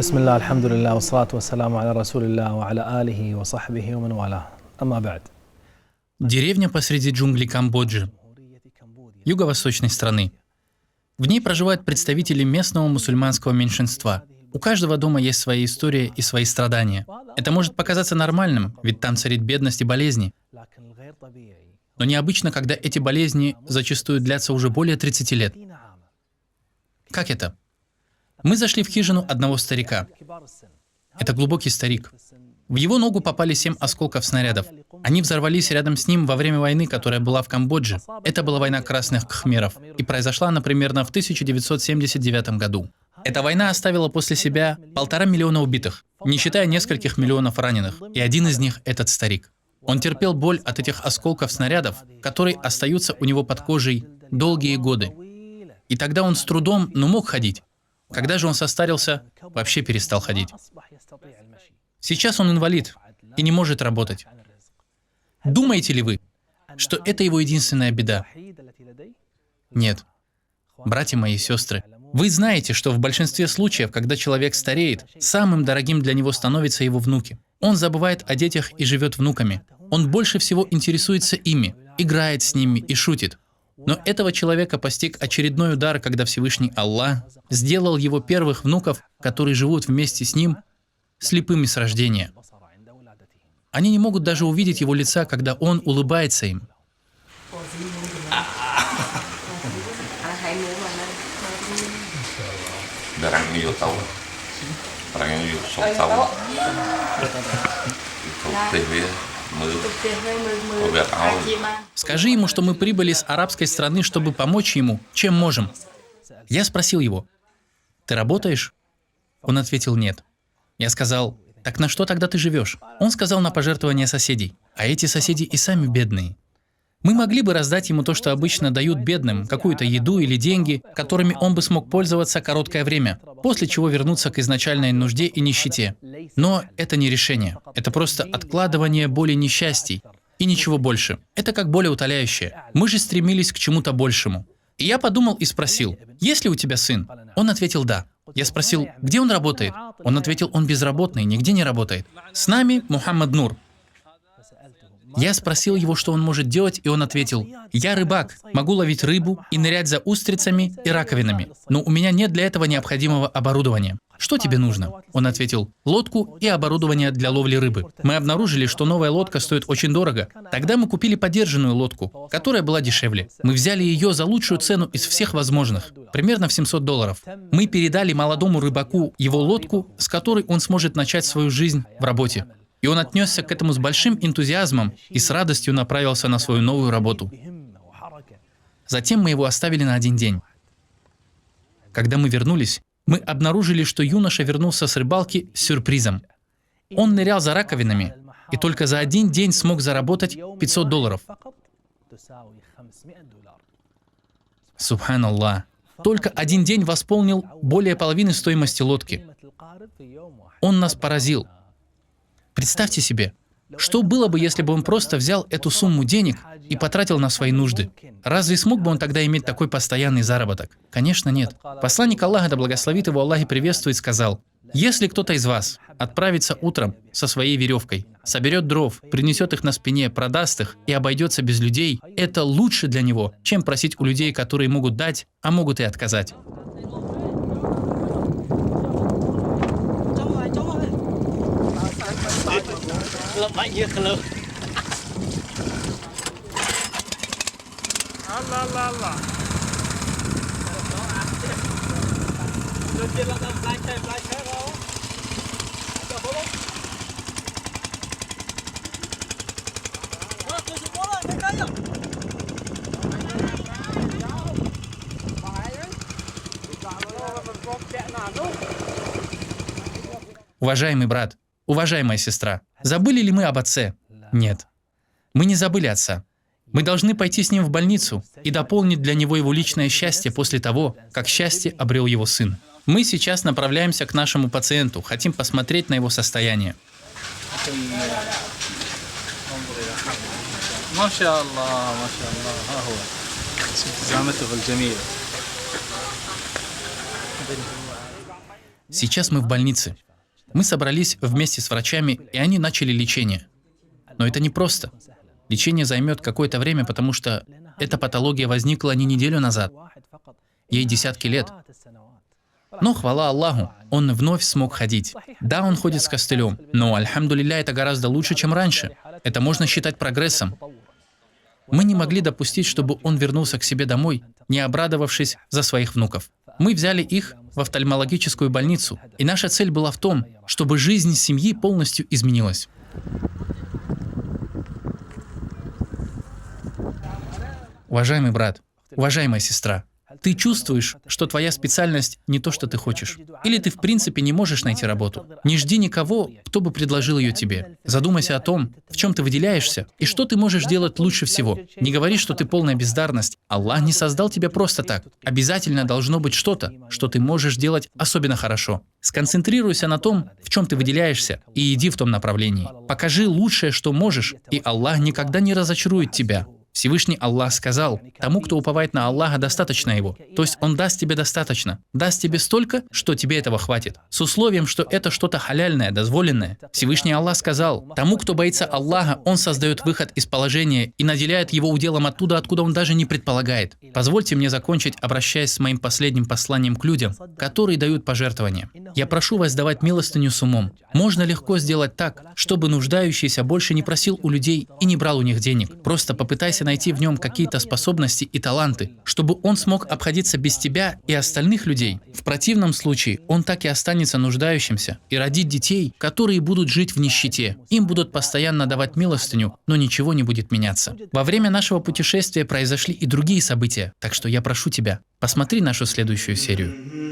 بسم الله الحمد لله والصلاة والسلام على رسول الله وعلى آله وصحبه ومن والاه. أما بعد. Деревня посреди джунглей Камбоджи, юго-восточной страны. В ней проживают представители местного мусульманского меньшинства. У каждого дома есть своя история и свои страдания. Это может показаться нормальным, ведь там царит бедность и болезни. Но необычно, когда эти болезни зачастую длятся уже более 30 лет. Как это? Мы зашли в хижину одного старика. Это глубокий старик. В его ногу попали 7 осколков снарядов. Они взорвались рядом с ним во время войны, которая была в Камбодже. Это была война красных кхмеров. И произошла она примерно в 1979 году. Эта война оставила после себя 1,5 миллиона убитых, не считая нескольких миллионов раненых. И один из них — этот старик. Он терпел боль от этих осколков снарядов, которые остаются у него под кожей долгие годы. И тогда он с трудом, но мог ходить. Когда же он состарился, вообще перестал ходить. Сейчас он инвалид и не может работать. Думаете ли вы, что это его единственная беда? Нет. Братья мои и сестры, вы знаете, что в большинстве случаев, когда человек стареет, самым дорогим для него становятся его внуки. Он забывает о детях и живет внуками. Он больше всего интересуется ими, играет с ними и шутит. Но этого человека постиг очередной удар, когда Всевышний Аллах сделал его первых внуков, которые живут вместе с ним, слепыми с рождения. Они не могут даже увидеть его лица, когда он улыбается им. Скажи ему, что мы прибыли с арабской страны, чтобы помочь ему, чем можем. Я спросил его: «Ты работаешь?» Он ответил: «Нет». Я сказал: «Так на что тогда ты живешь?» Он сказал: «На пожертвования соседей». А эти соседи и сами бедные. Мы могли бы раздать ему то, что обычно дают бедным, какую-то еду или деньги, которыми он бы смог пользоваться короткое время, после чего вернуться к изначальной нужде и нищете. Но это не решение. Это просто откладывание боли несчастий. И ничего больше. Это как болеутоляющее. Мы же стремились к чему-то большему. И я подумал и спросил: «Есть ли у тебя сын?» Он ответил: «Да». Я спросил: «Где он работает?» Он ответил: «Он безработный, нигде не работает. С нами Мухаммад Нур». Я спросил его, что он может делать, и он ответил: «Я рыбак, могу ловить рыбу и нырять за устрицами и раковинами, но у меня нет для этого необходимого оборудования. Что тебе нужно?» Он ответил: «Лодку и оборудование для ловли рыбы». Мы обнаружили, что новая лодка стоит очень дорого. Тогда мы купили подержанную лодку, которая была дешевле. Мы взяли ее за лучшую цену из всех возможных, примерно в $700. Мы передали молодому рыбаку его лодку, с которой он сможет начать свою жизнь в работе. И он отнесся к этому с большим энтузиазмом и с радостью направился на свою новую работу. Затем мы его оставили на 1 день. Когда мы вернулись, мы обнаружили, что юноша вернулся с рыбалки с сюрпризом. Он нырял за раковинами и только за 1 день смог заработать $500. Субханаллах. Только 1 день восполнил более половины стоимости лодки. Он нас поразил. Представьте себе, что было бы, если бы он просто взял эту сумму денег и потратил на свои нужды? Разве смог бы он тогда иметь такой постоянный заработок? Конечно, нет. Посланник Аллаха, да благословит его Аллах и приветствует, сказал: «Если кто-то из вас отправится утром со своей веревкой, соберет дров, принесет их на спине, продаст их и обойдется без людей, это лучше для него, чем просить у людей, которые могут дать, а могут и отказать». Уважаемый брат, уважаемая сестра, забыли ли мы об отце? Нет. Мы не забыли отца. Мы должны пойти с ним в больницу и дополнить для него его личное счастье после того, как счастье обрел его сын. Мы сейчас направляемся к нашему пациенту, хотим посмотреть на его состояние. Сейчас мы в больнице. Мы собрались вместе с врачами, и они начали лечение. Но это непросто. Лечение займет какое-то время, потому что эта патология возникла не неделю назад. Ей десятки лет. Но, хвала Аллаху, он вновь смог ходить. Да, он ходит с костылем, но, альхамдулилля, это гораздо лучше, чем раньше. Это можно считать прогрессом. Мы не могли допустить, чтобы он вернулся к себе домой, не обрадовавшись за своих внуков. Мы взяли их в офтальмологическую больницу, и наша цель была в том, чтобы жизнь семьи полностью изменилась. Уважаемый брат, уважаемая сестра, ты чувствуешь, что твоя специальность не то, что ты хочешь. Или ты в принципе не можешь найти работу. Не жди никого, кто бы предложил ее тебе. Задумайся о том, в чем ты выделяешься и что ты можешь делать лучше всего. Не говори, что ты полная бездарность. Аллах не создал тебя просто так. Обязательно должно быть что-то, что ты можешь делать особенно хорошо. Сконцентрируйся на том, в чем ты выделяешься, и иди в том направлении. Покажи лучшее, что можешь, и Аллах никогда не разочарует тебя. Всевышний Аллах сказал: тому, кто уповает на Аллаха, достаточно его. То есть Он даст тебе достаточно. Даст тебе столько, что тебе этого хватит. С условием, что это что-то халяльное, дозволенное. Всевышний Аллах сказал: тому, кто боится Аллаха, Он создает выход из положения и наделяет его уделом оттуда, откуда он даже не предполагает. Позвольте мне закончить, обращаясь с моим последним посланием к людям, которые дают пожертвования. Я прошу вас давать милостыню с умом. Можно легко сделать так, чтобы нуждающийся больше не просил у людей и не брал у них денег. Просто попытайся найти в нем какие-то способности и таланты, чтобы он смог обходиться без тебя и остальных людей. В противном случае он так и останется нуждающимся и родит детей, которые будут жить в нищете. Им будут постоянно давать милостыню, но ничего не будет меняться. Во время нашего путешествия произошли и другие события, так что я прошу тебя, посмотри нашу следующую серию.